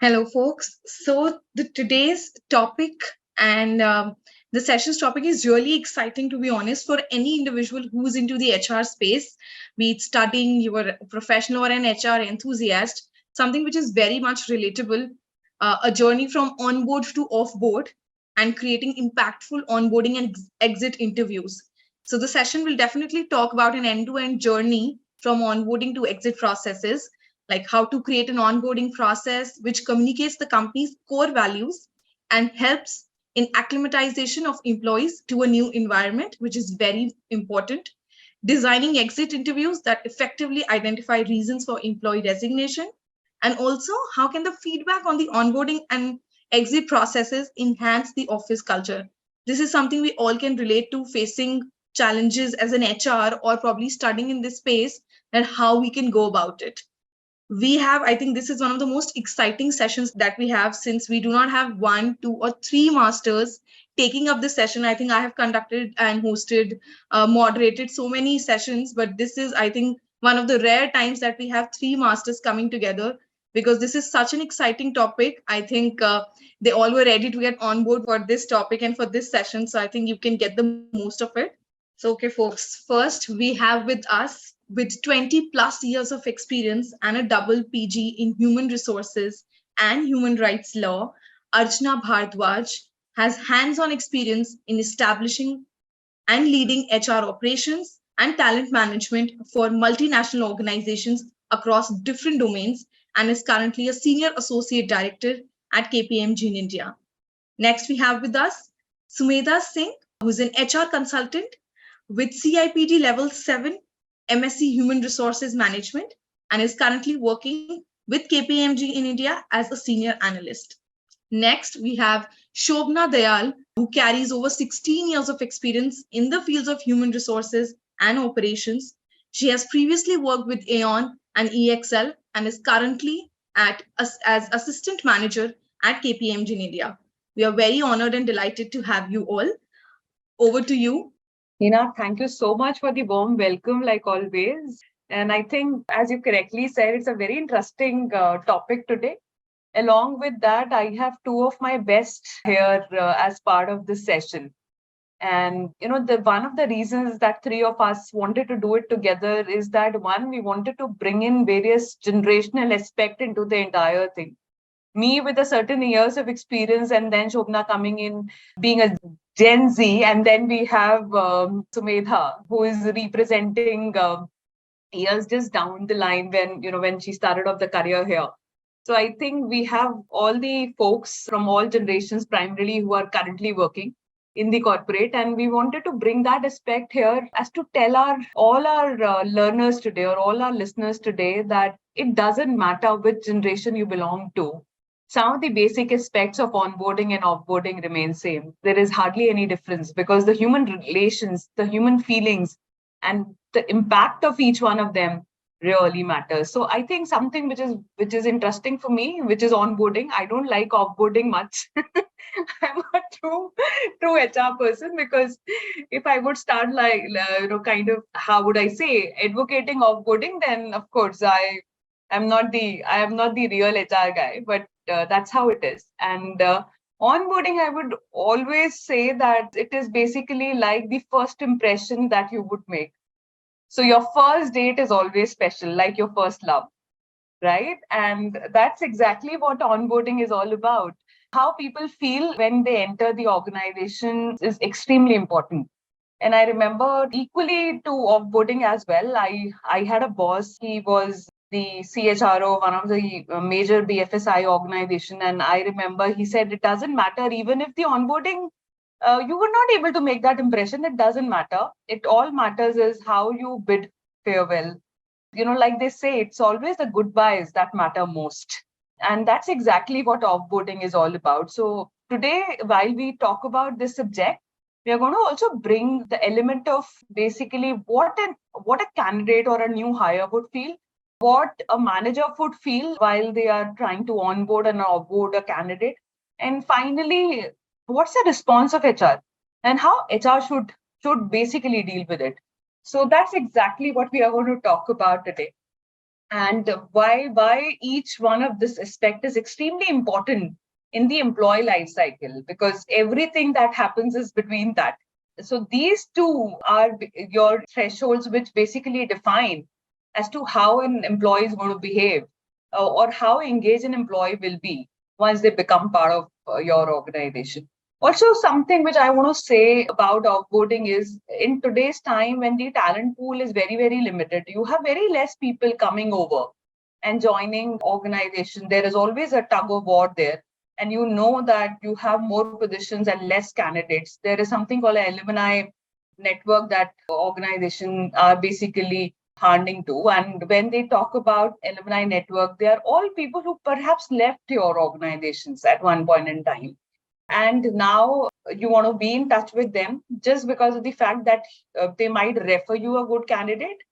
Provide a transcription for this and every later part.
Hello, folks. So today's topic and the session's topic is really exciting, to be honest, for any individual who's into the HR space, be it studying, you are a professional or an HR enthusiast, something which is very much relatable, a journey from onboard to offboard and creating impactful onboarding and exit interviews. So the session will definitely talk about an end-to-end journey from onboarding to exit processes, like how to create an onboarding process which communicates the company's core values and helps in acclimatization of employees to a new environment, which is very important. Designing exit interviews that effectively identify reasons for employee resignation. And also, how can the feedback on the onboarding and exit processes enhance the office culture? This is something we all can relate to, facing challenges as an HR or probably studying in this space, and how we can go about it. I think this is one of the most exciting sessions that we have, since we do not have one, two, or three masters taking up the session. I think I have conducted and hosted, moderated so many sessions, but this is, I think, one of the rare times that we have three masters coming together, because this is such an exciting topic. I think they all were ready to get on board for this topic and for this session. So I think you can get the most of it. So, okay, folks, first we have with us, with 20 plus years of experience and a double PG in human resources and human rights law, Archna Bhardwaj has hands on experience in establishing and leading HR operations and talent management for multinational organizations across different domains, and is currently a senior associate director at KPMG in India. Next, we have with us Sumedha Singh, who is an HR consultant with CIPD Level 7 MSc Human Resources Management, and is currently working with KPMG in India as a senior analyst. Next, we have Shobhna Dayal, who carries over 16 years of experience in the fields of human resources and operations. She has previously worked with Aon and EXL and is currently as assistant manager at KPMG in India. We are very honored and delighted to have you all. Over to you. Hina, thank you so much for the warm welcome, like always. And I think, as you correctly said, it's a very interesting topic today. Along with that, I have two of my best here as part of this session. And the one of the reasons that three of us wanted to do it together is that, one, we wanted to bring in various generational aspect into the entire thing. Me with a certain years of experience, and then Shobhna coming in being a Gen Z, and then we have Sumedha, who is representing years just down the line when she started off the career here. So I think we have all the folks from all generations, primarily who are currently working in the corporate, and we wanted to bring that aspect here as to tell all our learners today, or all our listeners today, that it doesn't matter which generation you belong to. Some of the basic aspects of onboarding and offboarding remain same. There is hardly any difference, because the human relations, the human feelings, and the impact of each one of them really matters. So I think something which is interesting for me, which is onboarding. I don't like offboarding much. I'm a true HR person, because if I would start like kind of, how would I say, advocating offboarding, then of course I am not the real HR guy. But that's how it is. And onboarding, I would always say that it is basically like the first impression that you would make. So your first date is always special, like your first love, right? And that's exactly what onboarding is all about. How people feel when they enter the organization is extremely important. And I remember equally to offboarding as well. I had a boss. He was the CHRO, one of the major BFSI organization. And I remember he said, it doesn't matter, even if the onboarding, you were not able to make that impression, it doesn't matter. It all matters is how you bid farewell. Like they say, it's always the goodbyes that matter most. And that's exactly what offboarding is all about. So today, while we talk about this subject, we are going to also bring the element of basically what a candidate or a new hire would feel, what a manager would feel while they are trying to onboard and offboard a candidate, and finally, what's the response of HR and how HR should basically deal with it. So that's exactly what we are going to talk about today. And why each one of this aspect is extremely important in the employee life cycle, because everything that happens is between that. So these two are your thresholds, which basically define as to how an employee is going to behave, or how engaged an employee will be once they become part of your organization. Also, something which I want to say about offboarding is, in today's time when the talent pool is very, very limited, you have very less people coming over and joining organization. There is always a tug of war there. And you know that you have more positions and less candidates. There is something called an alumni network that organization are basically handing to. And when they talk about alumni network, they are all people who perhaps left your organizations at one point in time. And now you want to be in touch with them just because of the fact that they might refer you a good candidate,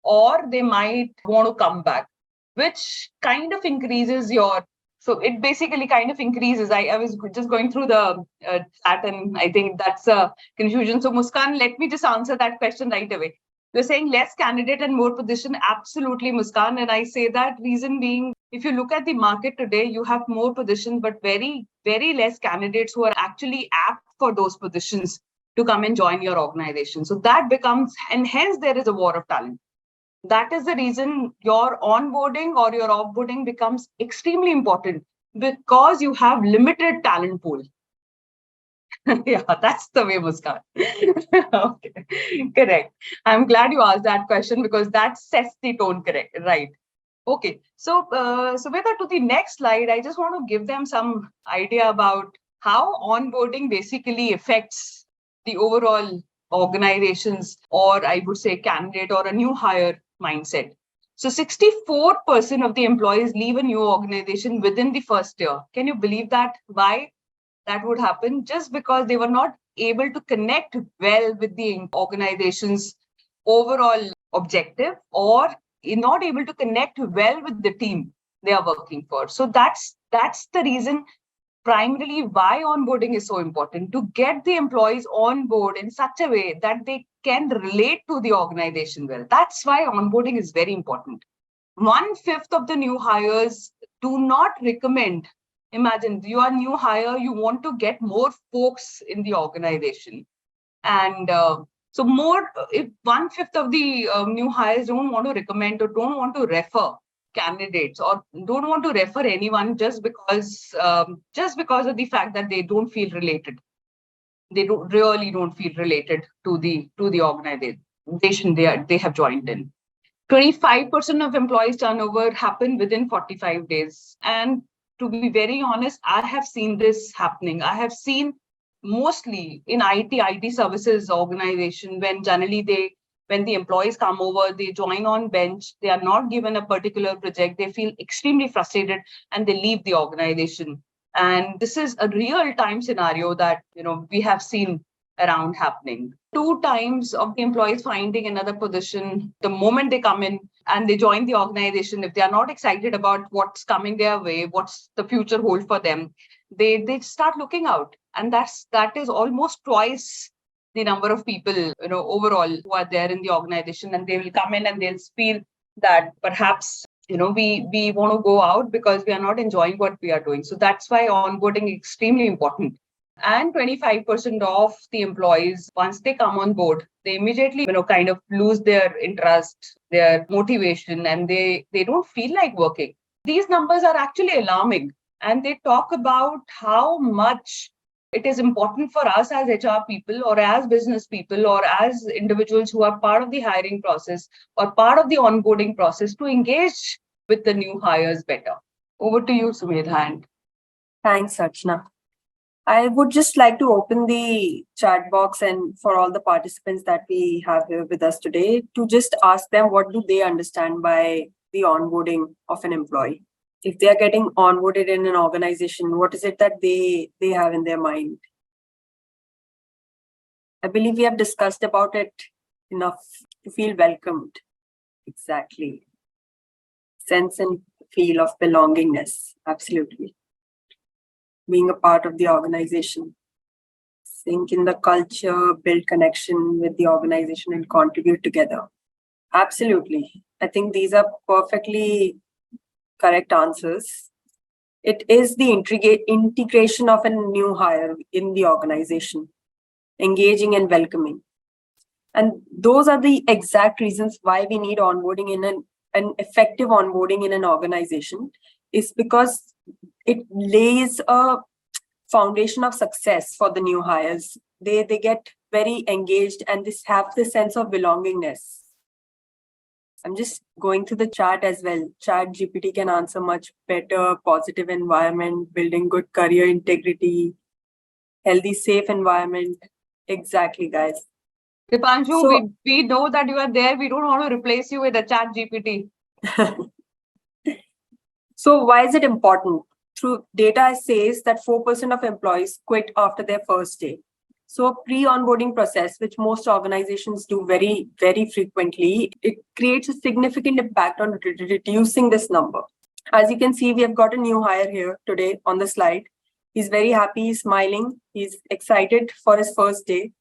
or they might want to come back, which kind of increases your. So it basically kind of increases. I was just going through the chat, and I think that's a confusion. So Muskan, let me just answer that question right away. You're saying less candidate and more position. Absolutely, Muskan. And I say that reason being, if you look at the market today, you have more positions, but very, very less candidates who are actually apt for those positions to come and join your organization. So that becomes, and hence there is a war of talent. That is the reason your onboarding or your offboarding becomes extremely important, because you have limited talent pool. Yeah, that's the way, Muskan. Okay, correct. I'm glad you asked that question, because that sets the tone correct, right? Okay, so Sumedha, to the next slide, I just want to give them some idea about how onboarding basically affects the overall organizations, or I would say candidate or a new hire mindset. So 64% of the employees leave a new organization within the first year. Can you believe that? Why that would happen? Just because they were not able to connect well with the organization's overall objective, or not able to connect well with the team they are working for. So that's the reason primarily why onboarding is so important, to get the employees on board in such a way that they can relate to the organization well. That's why onboarding is very important. 1/5 of the new hires do not recommend. Imagine you are new hire, you want to get more folks in the organization. And so more, if 1/5 of the new hires don't want to recommend or don't want to refer candidates, or don't want to refer anyone just because of the fact that they don't feel related. They don't feel related to the organization they have joined in. 25% of employees turnover happen within 45 days. And to be very honest, I have seen this happening. I have seen mostly in IT services organization, when generally when the employees come over, they join on bench, they are not given a particular project, they feel extremely frustrated and they leave the organization. And this is a real time scenario that we have seen around happening. 2 times of the employees finding another position the moment they come in and they join the organization. If they are not excited about what's coming their way, what's the future hold for them, they start looking out. And that is almost twice the number of people overall who are there in the organization, and they will come in and they'll feel that perhaps we want to go out because we are not enjoying what we are doing. So that's why onboarding is extremely important. And 25% of the employees, once they come on board, they immediately kind of lose their interest, their motivation, and they don't feel like working. These numbers are actually alarming, and they talk about how much it is important for us as HR people, or as business people, or as individuals who are part of the hiring process or part of the onboarding process, to engage with the new hires better. Over to you, Sumedha. Thanks, Archna. I would just like to open the chat box and for all the participants that we have here with us today, to just ask them what do they understand by the onboarding of an employee. If they are getting onboarded in an organization, what is it that they have in their mind? I believe we have discussed about it enough to feel welcomed. Exactly. Sense and feel of belongingness. Absolutely. Being a part of the organization. Sink in the culture, build connection with the organization, and contribute together. Absolutely. I think these are perfectly correct answers. It is the integration of a new hire in the organization, engaging and welcoming. And those are the exact reasons why we need onboarding in an effective onboarding in an organization, is because it lays a foundation of success for the new hires. They get very engaged and have this sense of belongingness. I'm just going through the chat as well. Chat GPT can answer much better. Positive environment, building good career integrity, healthy, safe environment. Exactly, guys. Dipanshu, So, we know that you are there. We don't want to replace you with a chat GPT. so why is it important? Through data says that 4% of employees quit after their first day. So a pre-onboarding process, which most organizations do very, very frequently, it creates a significant impact on reducing this number. As you can see, we have got a new hire here today on the slide. He's very happy, he's smiling, he's excited for his first day.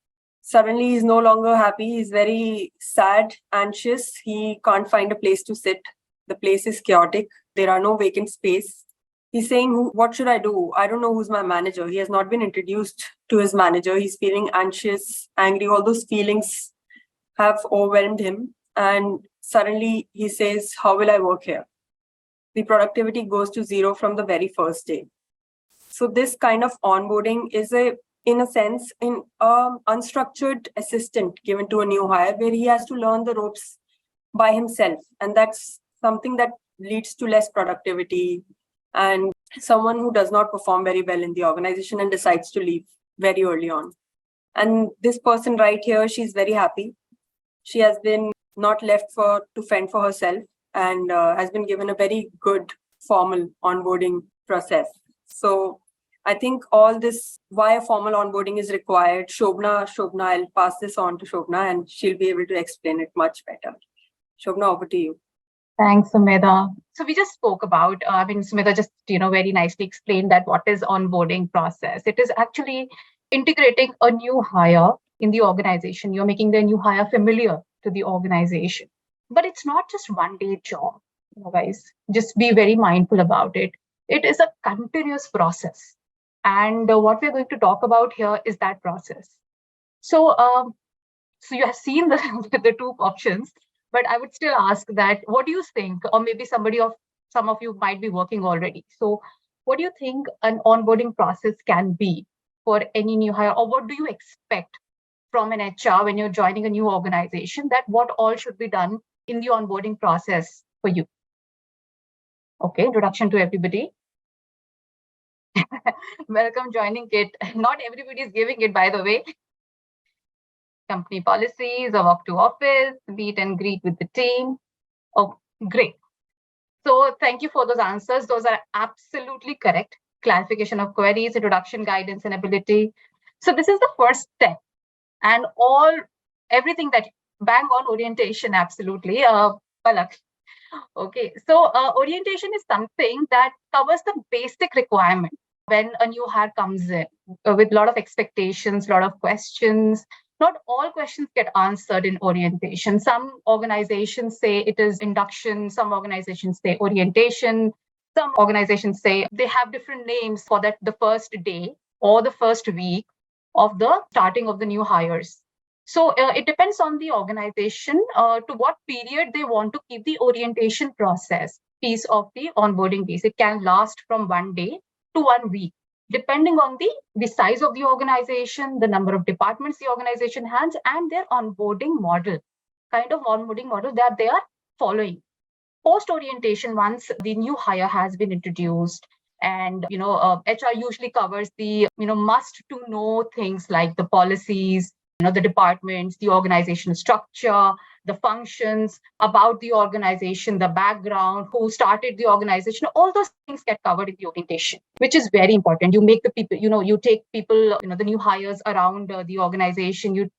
Suddenly, he's no longer happy, he's very sad, anxious, he can't find a place to sit. The place is chaotic, there are no vacant space. He's saying, what should I do? I don't know who's my manager. He has not been introduced to his manager. He's feeling anxious, angry. All those feelings have overwhelmed him. And suddenly he says, how will I work here? The productivity goes to zero from the very first day. So this kind of onboarding is in a sense, an unstructured assistant given to a new hire where he has to learn the ropes by himself. And that's something that leads to less productivity, and someone who does not perform very well in the organization and decides to leave very early on. And this person right here, she's very happy. She has been not left to fend for herself, and has been given a very good formal onboarding process. So I think all this, why a formal onboarding is required. Shobhna, I'll pass this on to Shobhna and she'll be able to explain it much better. Shobhna, over to you. Thanks, Sumedha. So we just spoke about, Sumedha just, very nicely explained that what is onboarding process. It is actually integrating a new hire in the organization. You're making the new hire familiar to the organization. But it's not just one day job, guys. Just be very mindful about it. It is a continuous process. And what we're going to talk about here is that process. So, so you have seen the two options. But I would still ask that, what do you think? Or maybe some of you might be working already. So what do you think an onboarding process can be for any new hire? Or what do you expect from an HR when you're joining a new organization, that what all should be done in the onboarding process for you? Okay, introduction to everybody. Welcome joining kit. Not everybody is giving it, by the way. Company policies, a walk to office, meet and greet with the team. Oh, great. So thank you for those answers. Those are absolutely correct. Clarification of queries, introduction, guidance, and ability. So this is the first step. And everything that bang on orientation, absolutely. Palak. Okay, so orientation is something that covers the basic requirement when a new hire comes in with a lot of expectations, a lot of questions. Not all questions get answered in orientation. Some organizations say it is induction, some organizations say orientation, some organizations say they have different names for that, the first day or the first week of the starting of the new hires. So it depends on the organization to what period they want to keep the orientation process piece of the onboarding piece. It can last from 1 day to 1 week, depending on the size of the organization, the number of departments the organization has, and their onboarding model, kind of onboarding model that they are following. Post-orientation, once the new hire has been introduced, and HR usually covers the must to know things like the policies, the departments, the organizational structure, the functions, about the organization, the background, who started the organization. All those things get covered in the orientation, which is very important. You make the people, you take people, the new hires around the organization. You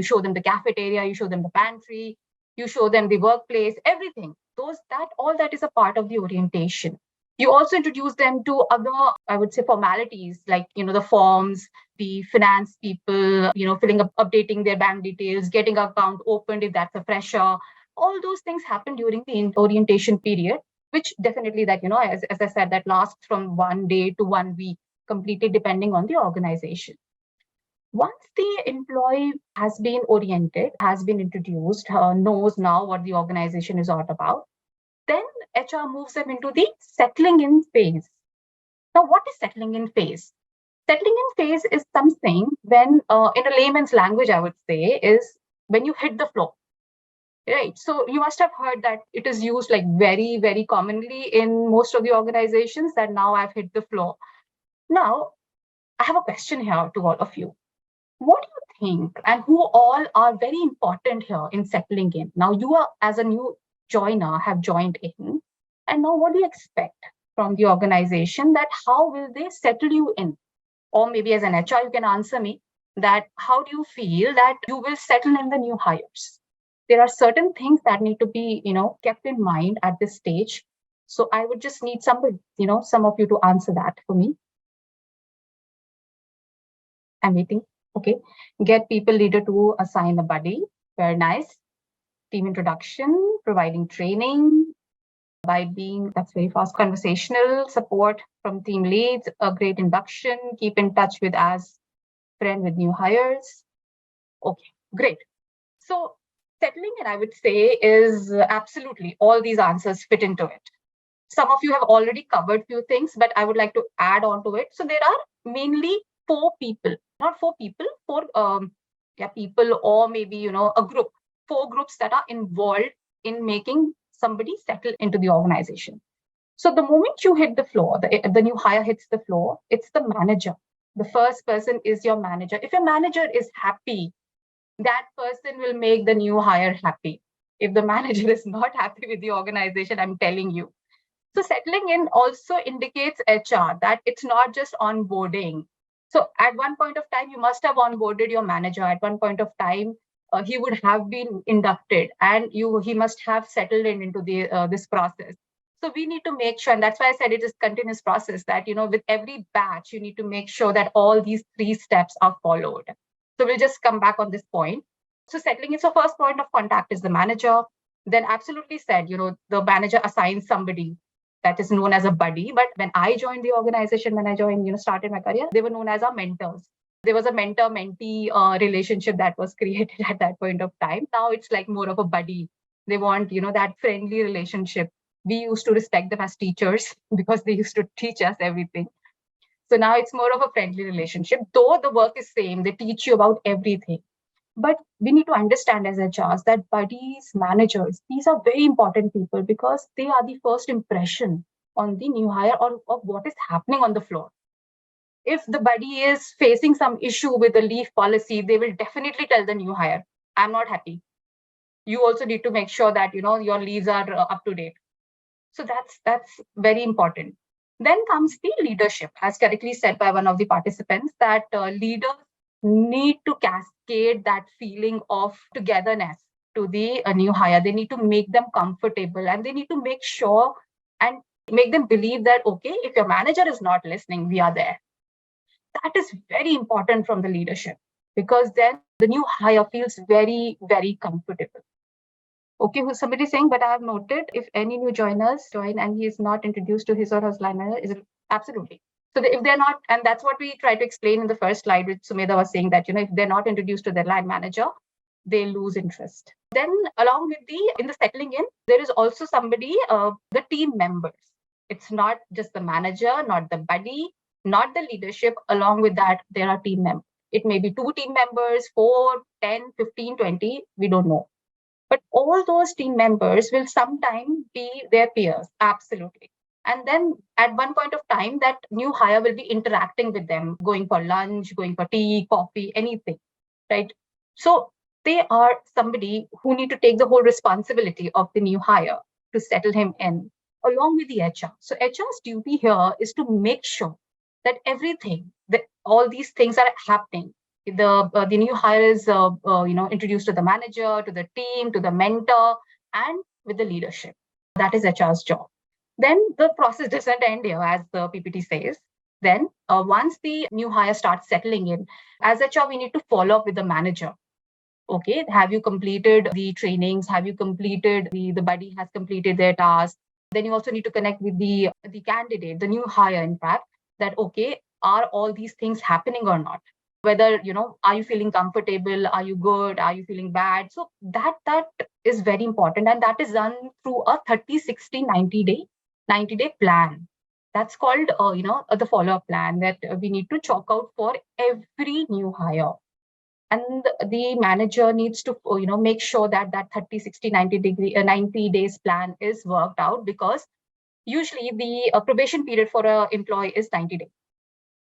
show them the cafeteria, you show them the pantry, you show them the workplace, everything. All that is a part of the orientation. You also introduce them to other, I would say, formalities like, the forms, the finance people, filling up, updating their bank details, getting an account opened if that's a fresher, All those things happen during the orientation period, which definitely that, as I said, that lasts from 1 day to 1 week, completely depending on the organization. Once the employee has been oriented, has been introduced, knows now what the organization is all about, then HR moves them into the settling in phase. Now, what is settling in phase? Settling in phase is something when, in a layman's language, I would say, is when you hit the floor. Right. So you must have heard that it is used like very, very commonly in most of the organizations that now I've hit the floor. Now, I have a question here to all of you. What do you think and who all are very important here in settling in? Now, you are, as a new joiner, have joined in. And now what do you expect from the organization, that how will they settle you in? Or maybe as an HR, you can answer me that how do you feel that you will settle in the new hires? There are certain things that need to be, kept in mind at this stage. So I would just need somebody, some of you to answer that for me. I'm waiting. Okay. Get people leader to assign a buddy. Very nice. Team introduction, providing training by being, that's very fast, conversational support from team leads, a great induction, keep in touch with as friend with new hires. Okay, great. So settling in, I would say, is absolutely all these answers fit into it. Some of you have already covered few things, but I would like to add on to it. So there are mainly four people, not four people, four people, or maybe, a group, four groups that are involved in making somebody settle into the organization. So the moment you hit the floor, the new hire hits the floor, it's the manager. The first person is your manager. If your manager is happy, that person will make the new hire happy. If the manager is not happy with the organization, I'm telling you. So settling in also indicates HR that it's not just onboarding. So at one point of time, you must have onboarded your manager. At one point of time, he would have been inducted, and he must have settled into this process. So we need to make sure, and that's why I said it is continuous process, that with every batch, you need to make sure that all these three steps are followed. So we'll just come back on this point. So settling in, so first point of contact is the manager. Then absolutely said, the manager assigns somebody that is known as a buddy. But when I joined the organization, when I joined, started my career, they were known as our mentors. There was a mentor-mentee relationship that was created at that point of time. Now it's like more of a buddy. They want, that friendly relationship. We used to respect them as teachers because they used to teach us everything. So now it's more of a friendly relationship, though the work is same. They teach you about everything. But we need to understand as HRs that buddies, managers, these are very important people because they are the first impression on the new hire or of what is happening on the floor. If the buddy is facing some issue with the leave policy, they will definitely tell the new hire, I'm not happy. You also need to make sure that your leaves are up to date. So that's very important. Then comes the leadership, as correctly said by one of the participants, that leaders need to cascade that feeling of togetherness to the new hire. They need to make them comfortable, and they need to make sure and make them believe that, okay, if your manager is not listening, we are there. That is very important from the leadership, because then the new hire feels very, very comfortable. Okay, who's somebody saying, but I have noted if any new joiners join and he is not introduced to his or her line manager, is it absolutely? So if they're not, and that's what we try to explain in the first slide, which Sumedha was saying, that if they're not introduced to their line manager, they lose interest. Then along with in the settling in, there is also somebody, the team members. It's not just the manager, not the buddy, not the leadership. Along with that, there are team members. It may be 2 team members, 4, 10, 15, 20, we don't know. But all those team members will sometimes be their peers, absolutely. And then at one point of time, that new hire will be interacting with them, going for lunch, going for tea, coffee, anything, right? So they are somebody who need to take the whole responsibility of the new hire to settle him in, along with the HR. So HR's duty here is to make sure that everything, that all these things are happening. The new hire is introduced to the manager, to the team, to the mentor, and with the leadership. That is HR's job. Then the process doesn't end here, as the PPT says. Then once the new hire starts settling in, as HR, we need to follow up with the manager. Okay, have you completed the trainings? Have you completed the buddy has completed their task? Then you also need to connect with the candidate, the new hire, in fact, that okay, are all these things happening or not? Whether, are you feeling comfortable? Are you good? Are you feeling bad? So that is very important. And that is done through a 30, 60, 90-day plan. That's called, the follow-up plan that we need to chalk out for every new hire. And the manager needs to make sure that 30, 60, 90 days plan is worked out, because usually the probation period for an employee is 90 days,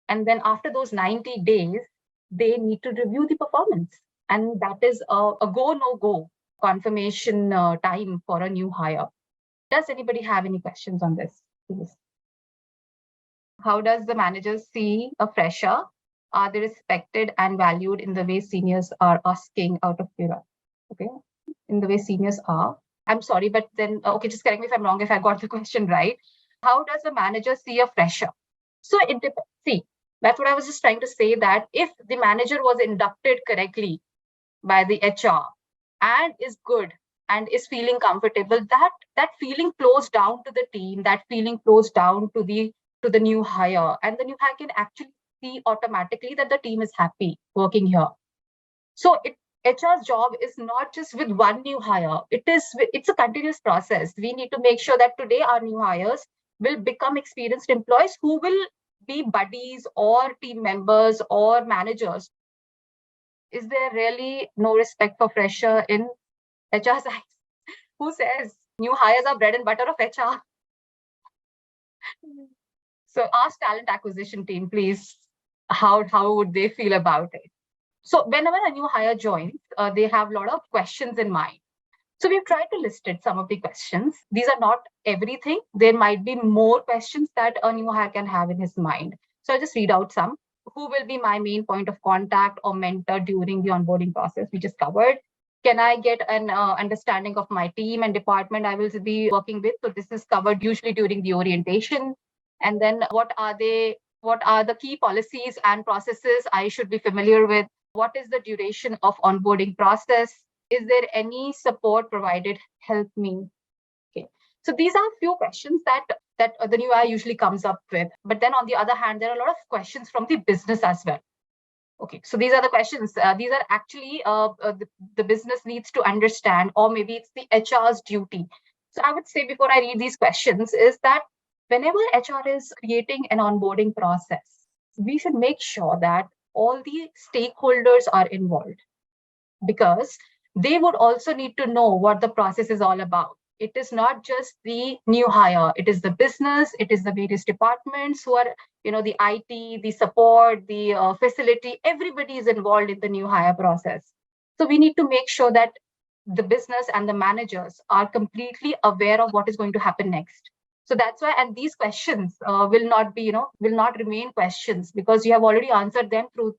and then after those 90 days they need to review the performance, and that is a go no go confirmation time for a new hire. Does anybody have any questions on this, please? How does the manager see a fresher? Are they respected and valued in the way seniors are asking out of curiosity? Okay, in the way seniors are. I'm sorry, but then, okay, just correct me if I'm wrong, if I got the question right. How does the manager see a fresher? So it depends. See, that's what I was just trying to say, that if the manager was inducted correctly by the HR and is good and is feeling comfortable, that feeling flows down to the team, that feeling flows down to the new hire, and the new hire can actually see automatically that the team is happy working here. So HR's job is not just with one new hire. It's a continuous process. We need to make sure that today our new hires will become experienced employees who will be buddies or team members or managers. Is there really no respect for fresher in HR's eyes? Who says new hires are bread and butter of HR? So ask talent acquisition team, please, how would they feel about it? So whenever a new hire joins, they have a lot of questions in mind. So we've tried to list it, some of the questions. These are not everything. There might be more questions that a new hire can have in his mind. So I'll just read out some. Who will be my main point of contact or mentor during the onboarding process? We just covered. Can I get an understanding of my team and department I will be working with? So this is covered usually during the orientation. And then what are the key policies and processes I should be familiar with? What is the duration of onboarding process? Is there any support provided? Help me. Okay. So these are a few questions that the new hire usually comes up with. But then on the other hand, there are a lot of questions from the business as well. Okay, so these are the questions. These are actually the business needs to understand, or maybe it's the HR's duty. So I would say, before I read these questions, is that whenever HR is creating an onboarding process, we should make sure that all the stakeholders are involved, because they would also need to know what the process is all about. It is not just the new hire, it is the business, it is the various departments who are, the IT, the support, the facility, everybody is involved in the new hire process. So we need to make sure that the business and the managers are completely aware of what is going to happen next. So that's why, and these questions will not remain questions, because you have already answered them through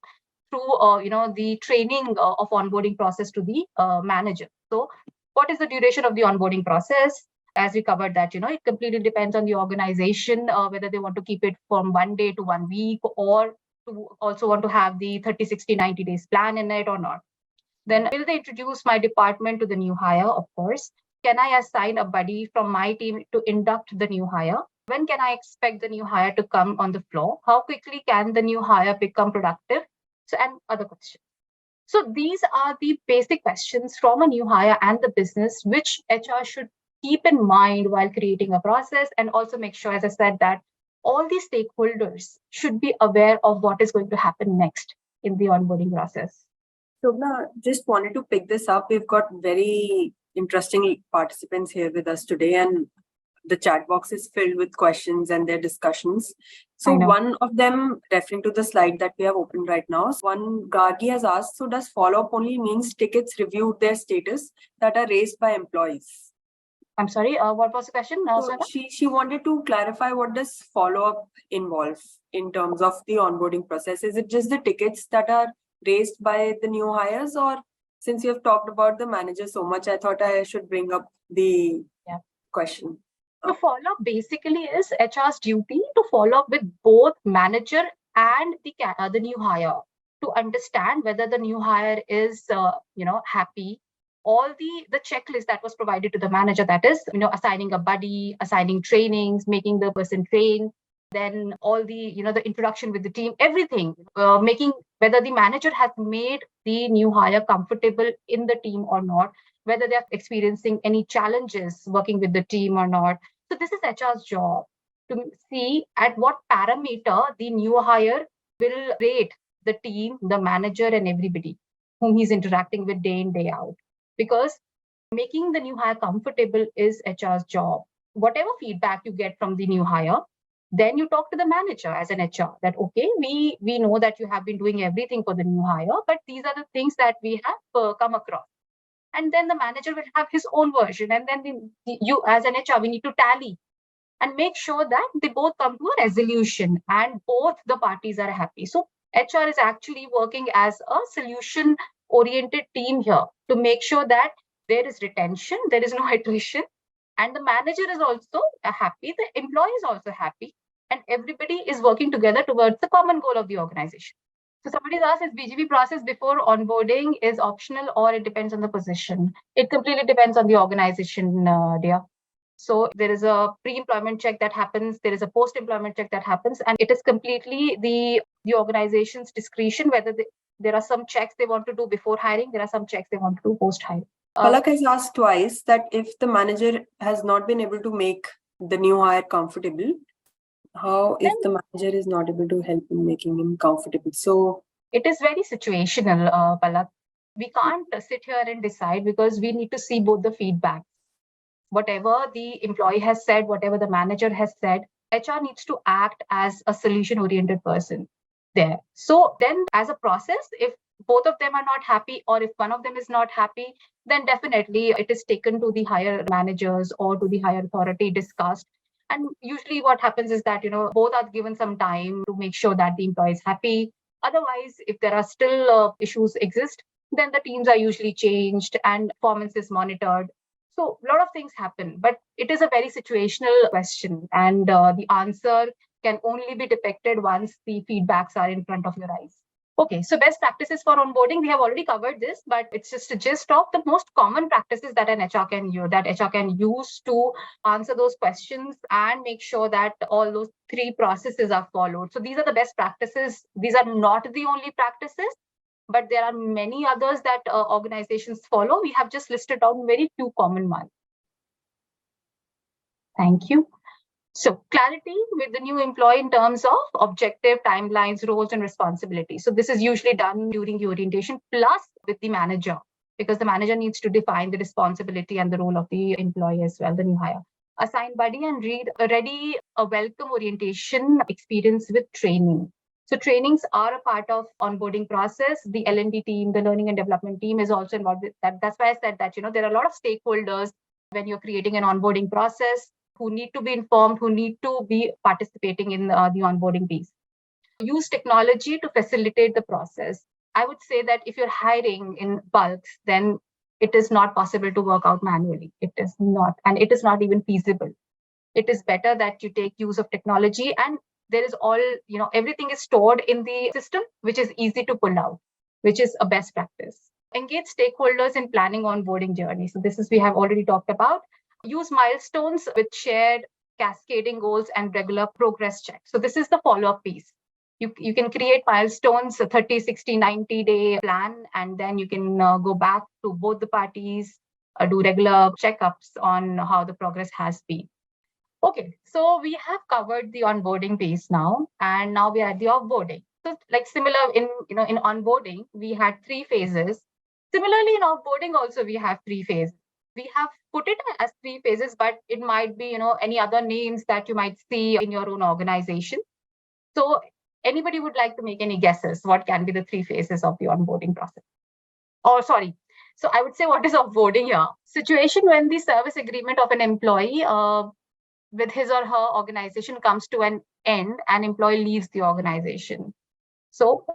the training of onboarding process to the manager. So what is the duration of the onboarding process? As we covered that, it completely depends on the organization, whether they want to keep it from 1 day to 1 week, or to also want to have the 30, 60, 90 days plan in it or not. Then will they introduce my department to the new hire? Of course. Can I assign a buddy from my team to induct the new hire? When can I expect the new hire to come on the floor? How quickly can the new hire become productive? So, and other questions. So these are the basic questions from a new hire and the business, which HR should keep in mind while creating a process, and also make sure, as I said, that all the stakeholders should be aware of what is going to happen next in the onboarding process. Shobhna, just wanted to pick this up. We've got very interesting participants here with us today, and the chat box is filled with questions and their discussions. So one of them, referring to the slide that we have opened right now, one Gargi has asked, so does follow-up only means tickets reviewed their status that are raised by employees? I'm sorry, what was the question? So she wanted to clarify, what does follow-up involve in terms of the onboarding process? Is it just the tickets that are raised by the new hires, or since you have talked about the manager so much, I thought I should bring up the question. The follow-up basically is HR's duty to follow up with both manager and the new hire. to understand whether the new hire is, happy. All the checklist that was provided to the manager, that is, assigning a buddy, assigning trainings, making the person train, then all the introduction with the team, everything, making whether the manager has made the new hire comfortable in the team or not, whether they're experiencing any challenges working with the team or not. So this is HR's job to see at what parameter the new hire will rate the team, the manager, and everybody whom he's interacting with day in, day out. Because making the new hire comfortable is HR's job. Whatever feedback you get from the new hire, then you talk to the manager as an HR that, okay, we know that you have been doing everything for the new hire, but these are the things that we have come across. And then the manager will have his own version. And then you as an HR, we need to tally and make sure that they both come to a resolution and both the parties are happy. So HR is actually working as a solution oriented team here to make sure that there is retention, there is no attrition, and the manager is also happy, the employee is also happy, and everybody is working together towards the common goal of the organization. So somebody's asked, is BGB process before onboarding is optional or it depends on the position? It completely depends on the organization, dear. So there is a pre-employment check that happens, there is a post-employment check that happens, and it is completely the organization's discretion whether there are some checks they want to do before hiring, there are some checks they want to do post-hiring. Palak has asked twice that if the manager has not been able to make the new hire comfortable, how if the manager is not able to help in making him comfortable? So it is very situational, Palak. We can't sit here and decide because we need to see both the feedback. Whatever the employee has said, whatever the manager has said, HR needs to act as a solution-oriented person there. So then as a process, if both of them are not happy or if one of them is not happy, then definitely it is taken to the higher managers or to the higher authority, discussed. And usually what happens is that, both are given some time to make sure that the employee is happy. Otherwise, if there are still issues exist, then the teams are usually changed and performance is monitored. So a lot of things happen, but it is a very situational question, and the answer can only be depicted once the feedbacks are in front of your eyes. Okay, so best practices for onboarding, we have already covered this, but it's just a gist of the most common practices that an HR can use to answer those questions and make sure that all those three processes are followed. So these are the best practices. These are not the only practices, but there are many others that organizations follow. We have just listed down very few common ones. Thank you. So clarity with the new employee in terms of objective, timelines, roles, and responsibilities. So this is usually done during the orientation plus with the manager, because the manager needs to define the responsibility and the role of the employee as well, the new hire. Assign buddy and ready a welcome orientation experience with training. So trainings are a part of onboarding process. The L&D team, the learning and development team is also involved with that. That's why I said that, there are a lot of stakeholders when you're creating an onboarding process who need to be informed, who need to be participating in the onboarding piece. Use technology to facilitate the process. I would say that if you're hiring in bulks, then it is not possible to work out manually. It is not, and it is not even feasible. It is better that you take use of technology, and there is everything is stored in the system, which is easy to pull out, which is a best practice. Engage stakeholders in planning onboarding journey. So this is, we have already talked about. Use milestones with shared cascading goals and regular progress checks. So this is the follow-up piece. You can create milestones, a 30, 60, 90-day plan, and then you can go back to both the parties, do regular checkups on how the progress has been. Okay, so we have covered the onboarding piece now, and now we are at the offboarding. So like similar in onboarding, we had 3 phases. Similarly, in offboarding also, we have 3 phases. We have put it as 3 phases, but it might be, any other names that you might see in your own organization. So anybody would like to make any guesses? What can be the 3 phases of the onboarding process? Oh, sorry. So I would say, what is offboarding here? Situation when the service agreement of an employee with his or her organization comes to an end and employee leaves the organization. So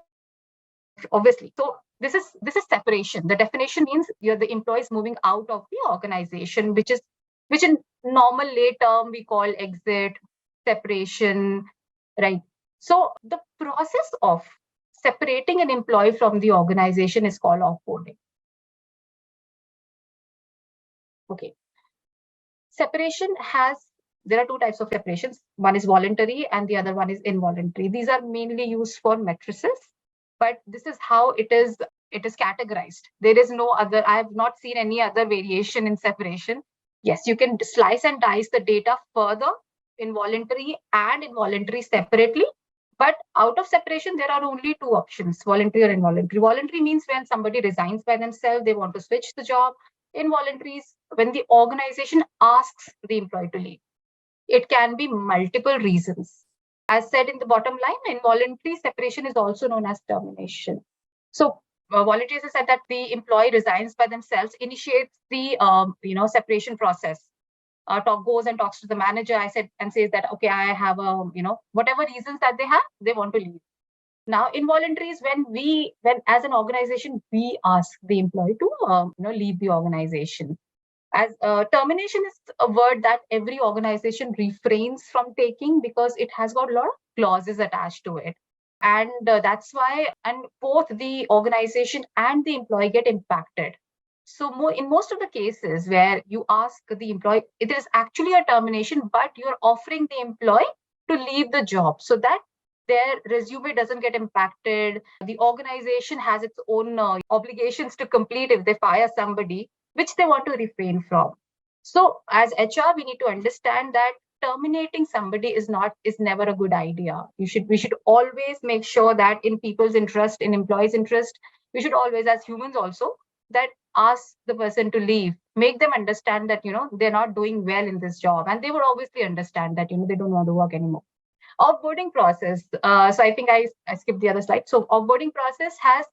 obviously, so this is separation. The definition means the employee is moving out of the organization, which in normal lay term we call exit, separation, right? So the process of separating an employee from the organization is called offboarding. Okay. There are two types of separations. One is voluntary and the other one is involuntary. These are mainly used for matrices, but this is how it is categorized. There is no other, I have not seen any other variation in separation. Yes, you can slice and dice the data further, involuntary and involuntary separately. But out of separation, there are only two options, voluntary or involuntary. Voluntary means when somebody resigns by themselves, they want to switch the job. Involuntary is when the organization asks the employee to leave. It can be multiple reasons. As said in the bottom line, involuntary separation is also known as termination. So voluntary is said that the employee resigns by themselves, initiates the separation process. Goes and talks to the manager, and says that, okay, I have whatever reasons that they have, they want to leave. Now, involuntary is when as an organization, we ask the employee to leave the organization. As termination is a word that every organization refrains from taking because it has got a lot of clauses attached to it. And that's why, and both the organization and the employee get impacted. So in most of the cases where you ask the employee, it is actually a termination, but you're offering the employee to leave the job so that their resume doesn't get impacted. The organization has its own obligations to complete if they fire somebody, which they want to refrain from. So as HR, we need to understand that terminating somebody is never a good idea. We should always make sure that in people's interest, in employees' interest, we should always, as humans also, that ask the person to leave, make them understand that they're not doing well in this job, and they would obviously understand that they don't want to work anymore. Offboarding process. So I think I skipped the other slide. So offboarding process has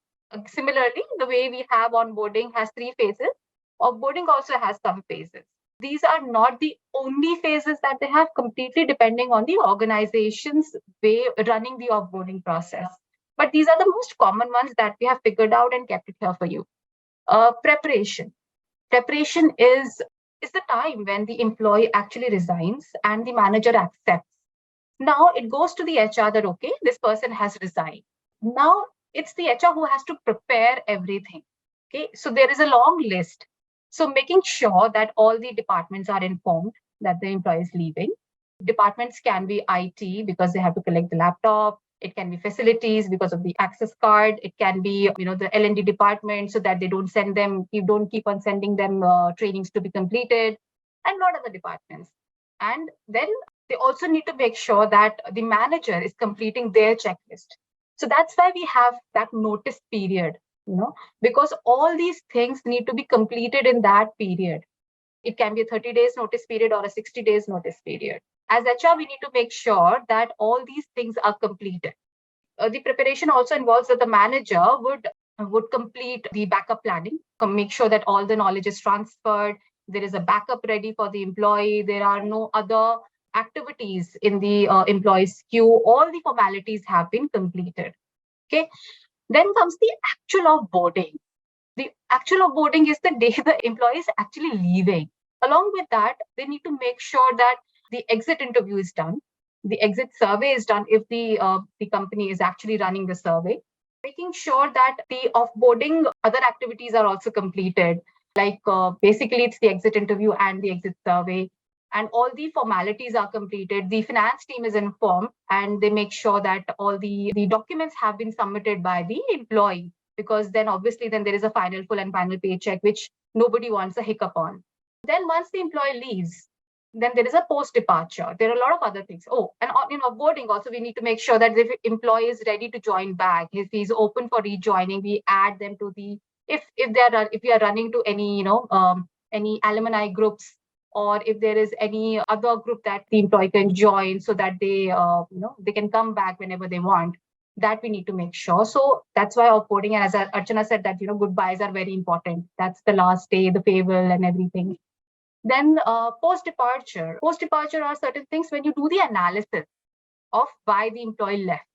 similarly the way we have onboarding has 3 phases. Offboarding also has some phases. These are not the only phases that they have, completely depending on the organization's way running the offboarding process. But these are the most common ones that we have figured out and kept it here for you. Preparation. Preparation is the time when the employee actually resigns and the manager accepts. Now it goes to the HR that, okay, this person has resigned. Now it's the HR who has to prepare everything. Okay, so there is a long list. So making sure that all the departments are informed that the employee is leaving. Departments can be IT because they have to collect the laptop. It can be facilities because of the access card. It can be, the L&D department so that they don't keep on sending them trainings to be completed, and a lot of the departments. And then they also need to make sure that the manager is completing their checklist. So that's why we have that notice period, because all these things need to be completed in that period. It can be a 30 days notice period or a 60 days notice period. As HR, we need to make sure that all these things are completed. The preparation also involves that the manager would complete the backup planning, make sure that all the knowledge is transferred. There is a backup ready for the employee. There are no other activities in the employee's queue. All the formalities have been completed. Okay. Then comes the actual offboarding. The actual offboarding is the day the employee is actually leaving. Along with that, they need to make sure that the exit interview is done. The exit survey is done if the company is actually running the survey. Making sure that the offboarding other activities are also completed. Like basically it's the exit interview and the exit survey. And all the formalities are completed. The finance team is informed and they make sure that all the documents have been submitted by the employee, because then obviously there is a full and final paycheck, which nobody wants a hiccup on. Then once the employee leaves, then there is a post-departure. There are a lot of other things. Oh, and in offboarding also, we need to make sure that if the employee is ready to join back, if he's open for rejoining, we add them to the, if we are running to any, any alumni groups, or if there is any other group that the employee can join so that they, they can come back whenever they want, that we need to make sure. So that's why offboarding, and as Archna said that, goodbyes are very important. That's the last day, the farewell and everything. Then post-departure. Post-departure are certain things when you do the analysis of why the employee left.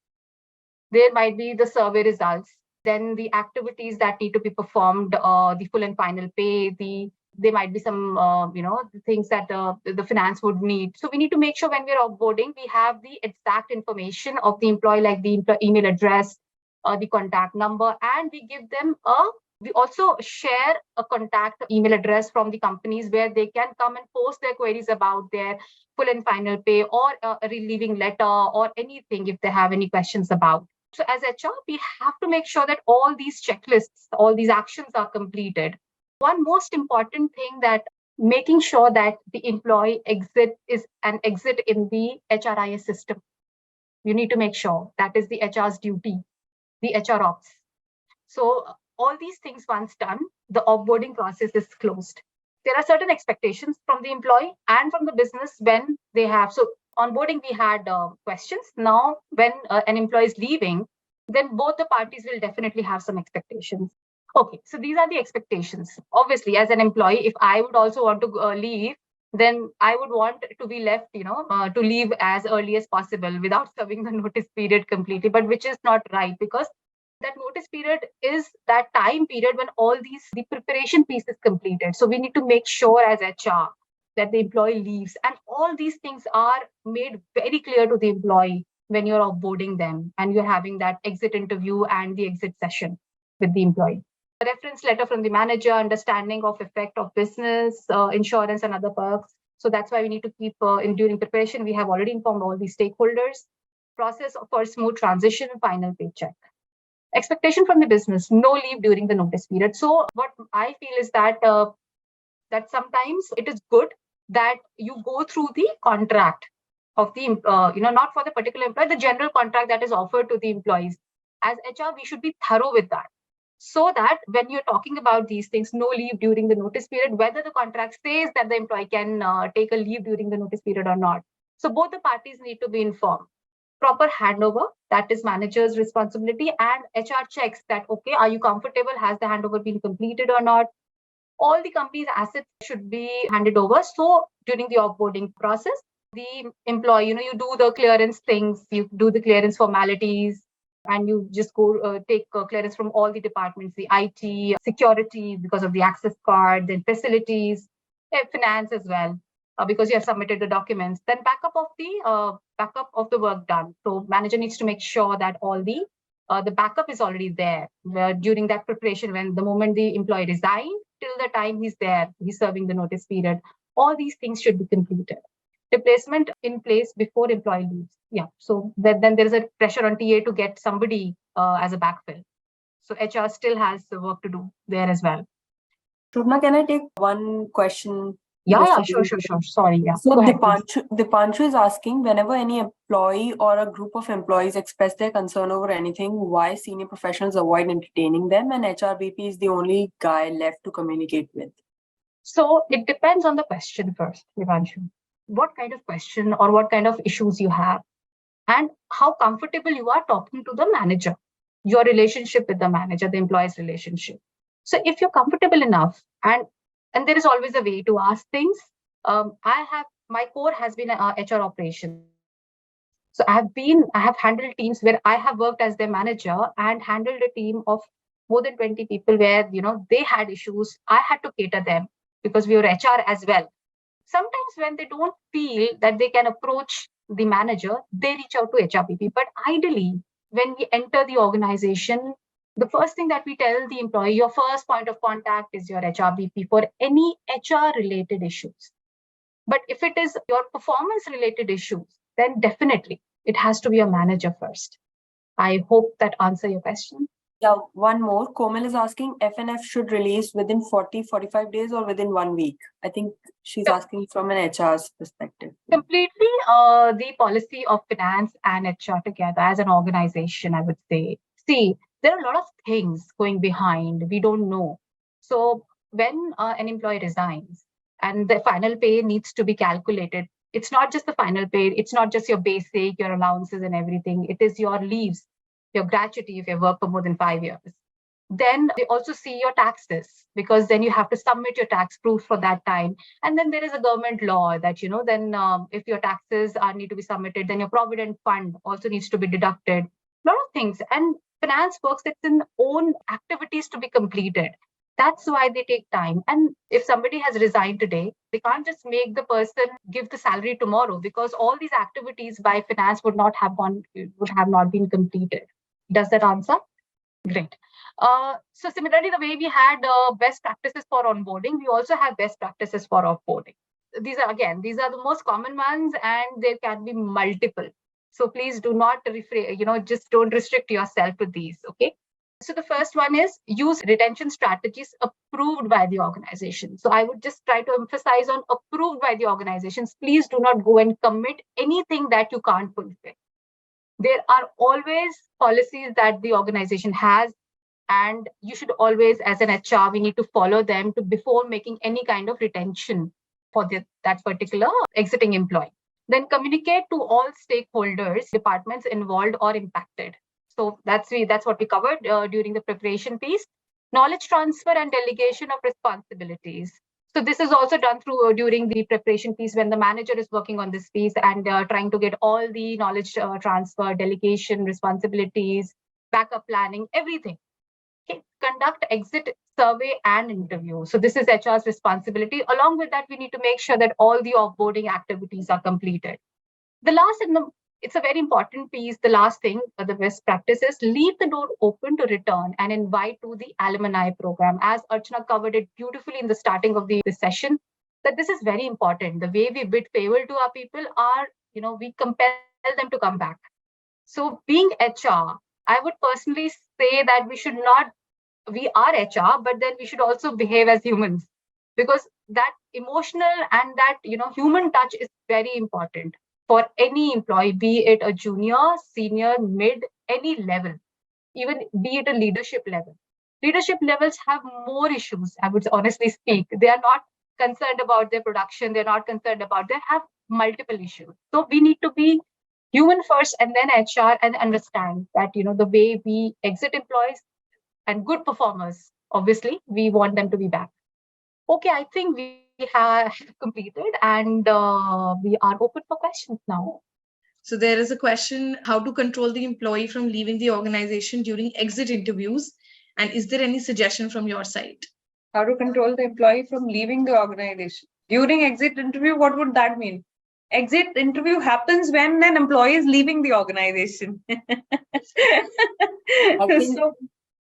There might be the survey results, then the activities that need to be performed, the full and final pay, there might be some, things that the finance would need. So we need to make sure when we're offboarding, we have the exact information of the employee, like the email address, the contact number, and we give them we also share a contact email address from the companies where they can come and post their queries about their full and final pay or a relieving letter or anything if they have any questions about. So as HR, we have to make sure that all these checklists, all these actions are completed. One most important thing that making sure that the employee exit is an exit in the HRIS system. You need to make sure that is the HR's duty, the HR ops. So all these things once done, the offboarding process is closed. There are certain expectations from the employee and from the business when they have. So onboarding, we had questions. Now, when an employee is leaving, then both the parties will definitely have some expectations. Okay, so these are the expectations. Obviously, as an employee, if I would also want to leave, then I would want to be left, to leave as early as possible without serving the notice period completely, but which is not right, because that notice period is that time period when all the preparation piece is completed. So we need to make sure as HR that the employee leaves, and all these things are made very clear to the employee when you're offboarding them and you're having that exit interview and the exit session with the employee. A reference letter from the manager, understanding of effect of business, insurance and other perks. So that's why we need to keep during preparation, we have already informed all the stakeholders. Process for smooth transition, final paycheck. Expectation from the business, no leave during the notice period. So what I feel is that that sometimes it is good that you go through the contract of the not for the particular employee, the general contract that is offered to the employees. As HR, we should be thorough with that, so that when you're talking about these things, no leave during the notice period, whether the contract says that the employee can take a leave during the notice period or not. So both the parties need to be informed. Proper handover, that is manager's responsibility, and HR checks that, okay, are you comfortable? Has the handover been completed or not? All the company's assets should be handed over. So during the offboarding process, the employee, you do the clearance things, you do the clearance formalities, and you just go take clearance from all the departments, the IT, security, because of the access card, then facilities, finance as well. Because you have submitted the documents, then backup of the work done. So manager needs to make sure that all the backup is already there during that preparation. When the moment the employee resigned till the time he's there, he's serving the notice period. All these things should be completed. Replacement in place before employee leaves. Yeah. So then there is a pressure on TA to get somebody as a backfill. So HR still has the work to do there as well. Shobhna, can I take one question? Yeah, sure. Sorry, yeah. So Go ahead, Dipanshu is asking, whenever any employee or a group of employees express their concern over anything, why senior professionals avoid entertaining them and HRBP is the only guy left to communicate with? So it depends on the question first, Dipanshu. What kind of question or what kind of issues you have, and how comfortable you are talking to the manager, your relationship with the manager, the employee's relationship. So if you're comfortable enough, and there is always a way to ask things. My core has been HR operations. So I have handled teams where I have worked as their manager and handled a team of more than 20 people where, they had issues. I had to cater them because we were HR as well. Sometimes when they don't feel that they can approach the manager, they reach out to HRBP. But ideally, when we enter the organization, the first thing that we tell the employee, your first point of contact is your HRBP for any HR related issues. But if it is your performance related issues, then definitely it has to be your manager first. I hope that answers your question. Yeah, one more. Komal is asking, FNF should release within 40-45 days or within 1 week? I think she's asking from an HR's perspective. Completely the policy of finance and HR together as an organization, I would say. See, there are a lot of things going behind. We don't know. So when an employee resigns and the final pay needs to be calculated, it's not just the final pay. It's not just your basic, your allowances and everything. It is your leaves, your gratuity if you work for more than 5 years. Then they also see your taxes, because then you have to submit your tax proof for that time. And then there is a government law that, then if your taxes need to be submitted, then your provident fund also needs to be deducted. A lot of things. And finance works its own activities to be completed. That's why they take time. And if somebody has resigned today, they can't just make the person give the salary tomorrow, because all these activities by finance would not have not been completed. Does that answer? Great. So similarly, the way we had best practices for onboarding, we also have best practices for offboarding. These are the most common ones, and there can be multiple. So please do not just don't restrict yourself to these. Okay. So the first one is use retention strategies approved by the organization. So I would just try to emphasize on approved by the organizations. Please do not go and commit anything that you can't fulfill. There are always policies that the organization has, and you should always, as an HR, we need to follow them before making any kind of retention for that particular exiting employee. Then communicate to all stakeholders, departments involved or impacted. So that's what we covered during the preparation piece. Knowledge transfer and delegation of responsibilities. So this is also done through during the preparation piece when the manager is working on this piece and trying to get all the knowledge transfer, delegation, responsibilities, backup planning, everything. Okay. Conduct exit survey and interview. So this is HR's responsibility. Along with that, we need to make sure that all the offboarding activities are completed. The last it's a very important piece. The last thing, the best practice is leave the door open to return and invite to the alumni program. As Archna covered it beautifully in the starting of this session, that this is very important. The way we bid favor to our people are, we compel them to come back. So being HR, I would personally say that we are HR, but then we should also behave as humans, because that emotional and that, human touch is very important for any employee, be it a junior, senior, mid, any level, even be it a leadership level. Leadership levels have more issues, I would honestly speak. They are not concerned about their production. They're not concerned about, they have multiple issues. So we need to be human first and then HR, and understand that, the way we exit employees and good performers, obviously, we want them to be back. Okay, I think we have completed, and we are open for questions now. So there is a question: how to control the employee from leaving the organization during exit interviews? And is there any suggestion from your side? How to control the employee from leaving the organization during exit interview? What would that mean? Exit interview happens when an employee is leaving the organization.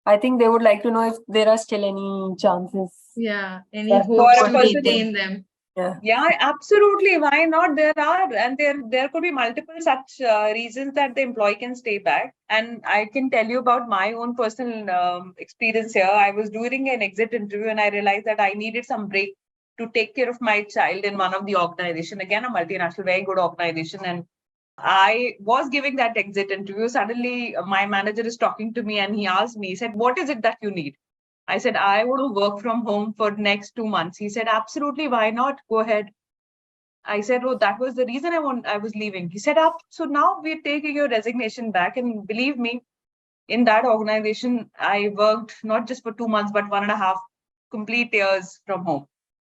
I think they would like to know if there are still any chances. Yeah, any hopes to retain them. Yeah, absolutely. Why not? There are, and there could be multiple such reasons that the employee can stay back. And I can tell you about my own personal experience here. I was doing an exit interview and I realized that I needed some break to take care of my child in one of the organization. Again, a multinational, very good organization. And I was giving that exit interview. Suddenly, my manager is talking to me and he asked me, he said, "What is it that you need?" I said, "I want to work from home for next 2 months." He said, "Absolutely, why not? Go ahead." I said, "Oh, that was the reason I was leaving." He said, "So now we're taking your resignation back." And believe me, in that organization, I worked not just for 2 months, but 1.5 complete years from home.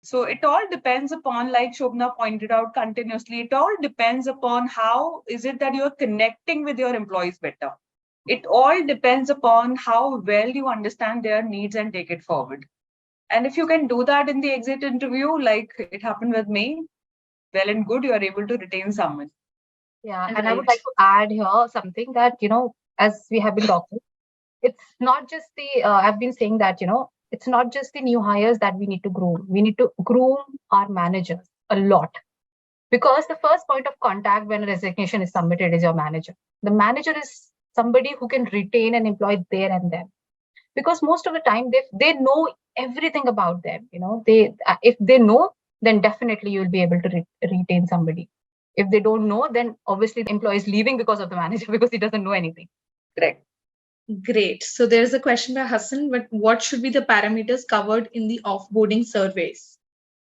So it all depends upon, like Shobhna pointed out continuously, it all depends upon how is it that you're connecting with your employees better. It all depends upon how well you understand their needs and take it forward. And if you can do that in the exit interview, like it happened with me, well and good, you are able to retain someone. Yeah, and I would like to add here something that, as we have been talking, it's not just I've been saying that, it's not just the new hires that we need to groom. We need to groom our managers a lot, because the first point of contact when a resignation is submitted is your manager. The manager is somebody who can retain an employee there and then, because most of the time they know everything about them. If they know, then definitely you'll be able to retain somebody. If they don't know, then obviously the employee is leaving because of the manager, because he doesn't know anything. Correct. Great. So there's a question by Hassan, but what should be the parameters covered in the offboarding surveys?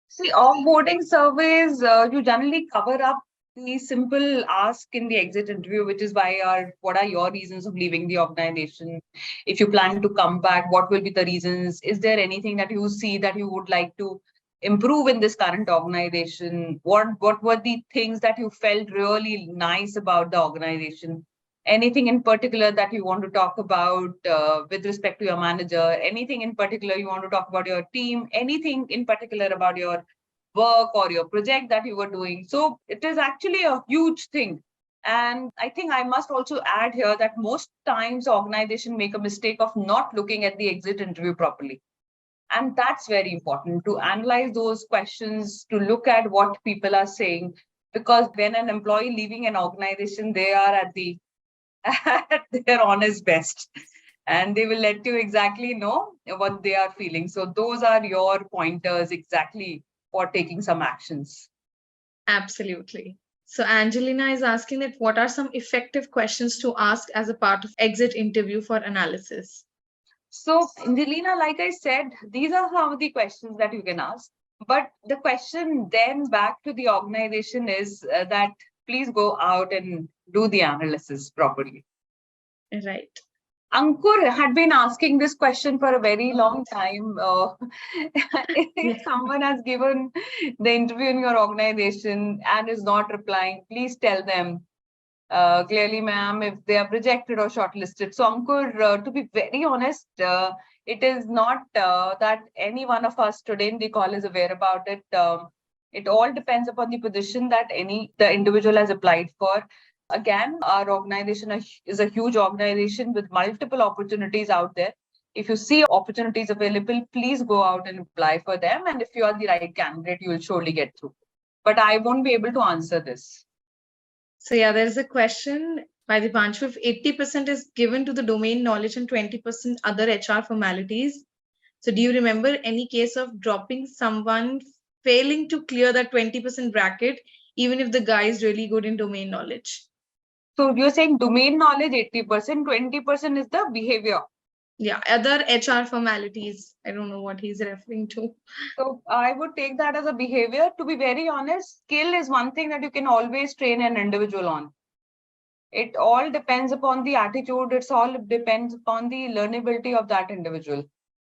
See, offboarding surveys, you generally cover up the simple ask in the exit interview, which is what are your reasons of leaving the organization? If you plan to come back, what will be the reasons? Is there anything that you see that you would like to improve in this current organization? What were the things that you felt really nice about the organization? Anything in particular that you want to talk about with respect to your manager? Anything in particular you want to talk about your team? Anything in particular about your work or your project that you were doing? So it is actually a huge thing And I think I must also add here that most times organization make a mistake of not looking at the exit interview properly. And that's very important to analyze those questions, to look at what people are saying. Because when an employee leaving an organization, they are at at their honest best. And they will let you exactly know what they are feeling. So those are your pointers exactly for taking some actions. Absolutely. So Angelina is asking that what are some effective questions to ask as a part of exit interview for analysis? So, Angelina, like I said, these are some of the questions that you can ask. But the question then back to the organization is that please go out and do the analysis properly. Right. Ankur had been asking this question for a very long time. If someone has given the interview in your organization and is not replying, please tell them clearly, ma'am, if they are rejected or shortlisted. So, Ankur, to be very honest, it is not that any one of us today in the call is aware about it. It all depends upon the position that the individual has applied for. Again, our organization is a huge organization with multiple opportunities out there. If you see opportunities available, please go out and apply for them. And if you are the right candidate, you will surely get through. But I won't be able to answer this. So yeah, there's a question by the bunch of 80% is given to the domain knowledge and 20% other HR formalities. So do you remember any case of dropping someone failing to clear that 20% bracket, even if the guy is really good in domain knowledge? So you're saying domain knowledge 80%, 20% is the behavior. Yeah, other HR formalities. I don't know what he's referring to. So I would take that as a behavior. To be very honest, skill is one thing that you can always train an individual on. It all depends upon the attitude. It's all depends upon the learnability of that individual.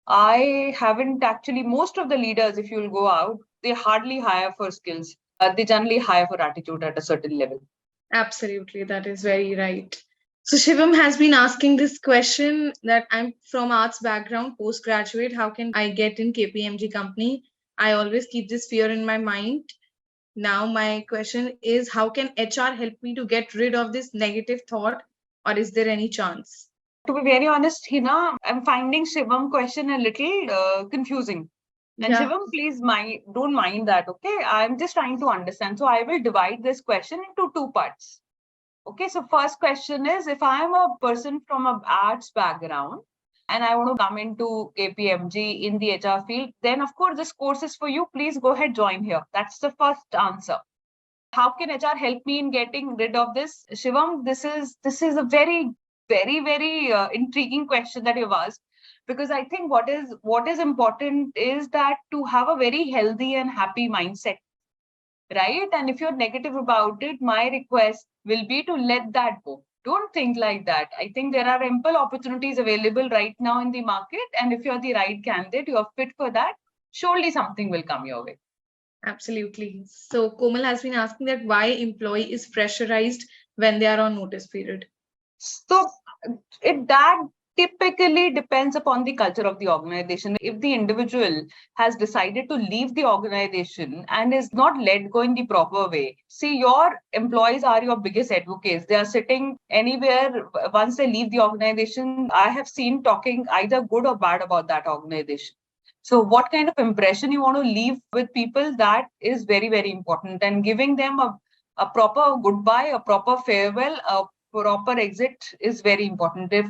I haven't actually, most of the leaders, if you'll go out, they hardly hire for skills. They generally hire for attitude at a certain level. Absolutely, that is very right. So Shivam has been asking this question that I'm from arts background, postgraduate. How can I get in KPMG company? I always keep this fear in my mind. Now my question is, how can HR help me to get rid of this negative thought, or is there any chance? To be very honest, Hina, I'm finding Shivam question a little confusing. And Yeah. Shivam, please don't mind that, okay? I'm just trying to understand. So I will divide this question into two parts. Okay, so first question is, if I'm a person from an arts background and I want to come into KPMG in the HR field, then of course this course is for you. Please go ahead, join here. That's the first answer. How can HR help me in getting rid of this? Shivam, this is a very, very intriguing question that you've asked, because I think what is important is that to have a very healthy and happy mindset, right? And if you're negative about it, my request will be to let that go. Don't think like that. I think there are ample opportunities available right now in the market. And if you're the right candidate, you're fit for that, surely something will come your way. Absolutely. So Komal has been asking that why employee is pressurized when they are on notice period. So that typically depends upon the culture of the organization. If the individual has decided to leave the organization and is not let go in the proper way, see, your employees are your biggest advocates. They are sitting anywhere once they leave the organization. I have seen talking either good or bad about that organization. So what kind of impression you want to leave with people, that is very, very important. And giving them a proper goodbye, a proper farewell, a proper exit is very important. If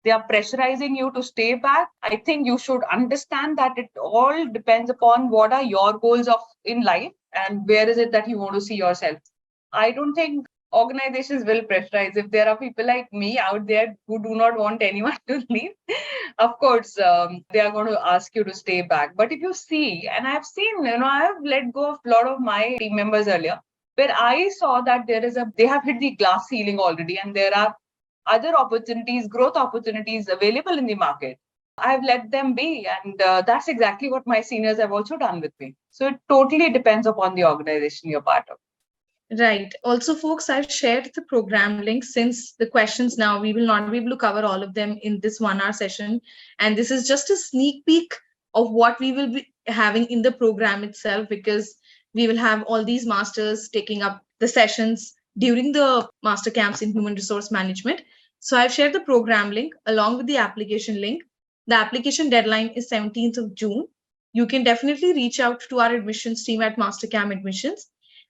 they are pressurizing you to stay back, I think you should understand that it all depends upon what are your goals in life and where is it that you want to see yourself. I don't think organizations will pressurize. If there are people like me out there who do not want anyone to leave, of course, they are going to ask you to stay back. But if you see, and I've seen, I have let go of a lot of my team members earlier, where I saw that they have hit the glass ceiling already, and there are other opportunities, growth opportunities available in the market. I've let them be, and that's exactly what my seniors have also done with me. So it totally depends upon the organization you're part of. Right. Also, folks, I've shared the program link since the questions now, we will not be able to cover all of them in this 1 hour session. And this is just a sneak peek of what we will be having in the program itself, because we will have all these masters taking up the sessions during the master camps in human resource management. So I've shared the program link along with the application link. The application deadline is 17th of June. You can definitely reach out to our admissions team at MasterCamp Admissions.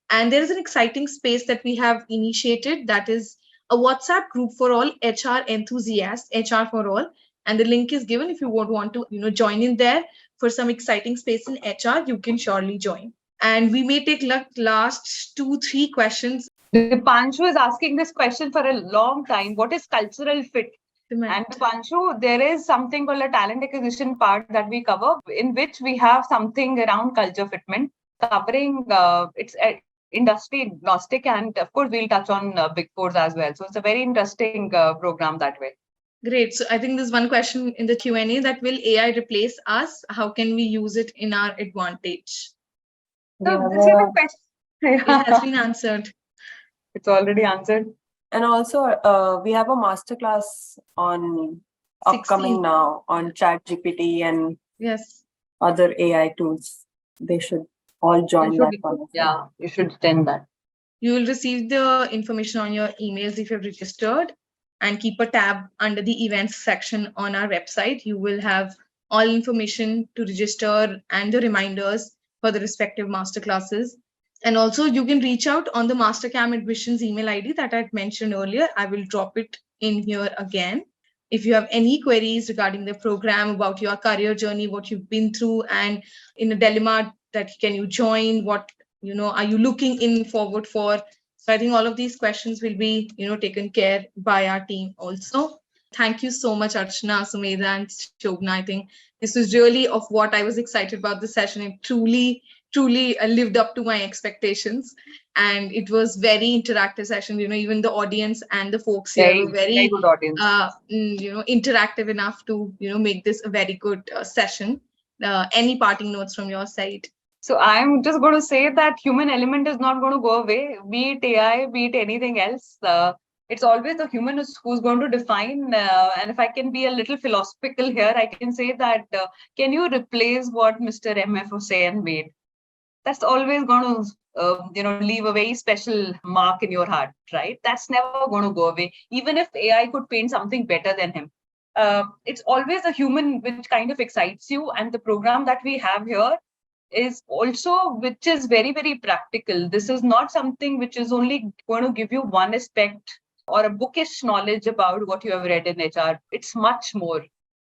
And there is an exciting space that we have initiated, that is a WhatsApp group for all HR enthusiasts, HR for all. And the link is given. If you would want to, join in there for some exciting space in HR, you can surely join. And we may take last 2-3 questions. Dipanshu is asking this question for a long time. What is cultural fit? And Dipanshu, there is something called a talent acquisition part that we cover, in which we have something around culture fitment, covering it's industry agnostic, and of course we'll touch on Big Fours as well. So it's a very interesting program that way. Great. So I think there's one question in the Q&A, that will AI replace us? How can we use it in our advantage? So this is a question. It has been answered. It's already answered. And also, we have a masterclass on 16th. upcoming now on ChatGPT and Yes, other AI tools. They should all join that one. Yeah, you should attend that. you will receive the information on your emails if you've registered, and keep a tab under the events section on our website. You will have all information to register and the reminders for the respective masterclasses. And also you can reach out on the MasterCamp admissions email ID that I mentioned earlier. I will drop it in here again. If you have any queries regarding the program, about your career journey, what you've been through, and in a dilemma that can you join, what are you looking in forward for? So I think all of these questions will be taken care by our team also. Thank you so much, Archna, Sumedha, and Shobhna. I think this was really of what I was excited about the session. It truly lived up to my expectations, and it was very interactive session. Even the audience and the folks here were very good audience. Interactive enough to make this a very good session. Any parting notes from your side? So I'm just going to say that human element is not going to go away, be it AI, be it anything else. It's always the human who's going to define. And if I can be a little philosophical here, I can say that can you replace what Mr. M.F. Hussain made? That's always going to leave a very special mark in your heart, right? That's never going to go away. Even if AI could paint something better than him, it's always a human which kind of excites you. And the program that we have here is also, which is very, very practical. This is not something which is only going to give you one aspect or a bookish knowledge about what you have read in HR. It's much more,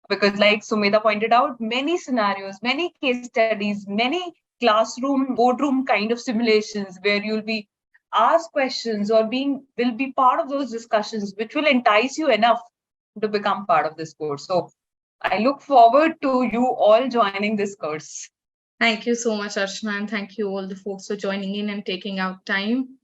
because like Sumedha pointed out, many scenarios, many case studies, many classroom, boardroom kind of simulations where you'll be asked questions or will be part of those discussions, which will entice you enough to become part of this course. So I look forward to you all joining this course. Thank you so much, Archna, and thank you all the folks for joining in and taking out time.